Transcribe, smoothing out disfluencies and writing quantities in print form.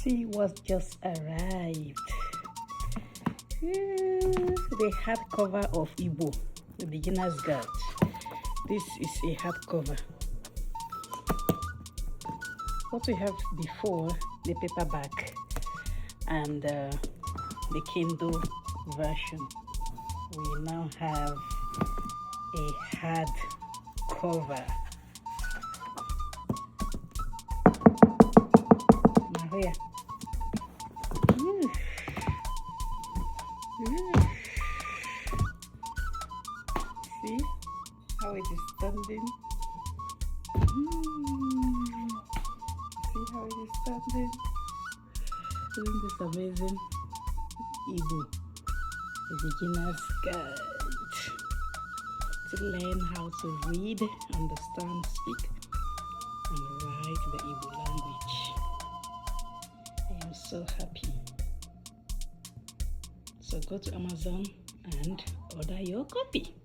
See what just arrived. The hardcover of Igbo, the beginner's guide. This is a hardcover. What we have before, the paperback and the Kindle version, we now have a hardcover. Maria. See how it is standing? See how it is standing? Isn't this amazing? Igbo, a beginner's guide to learn how to read, understand, speak, and write the Igbo language. I am so happy. So go to Amazon and order your copy.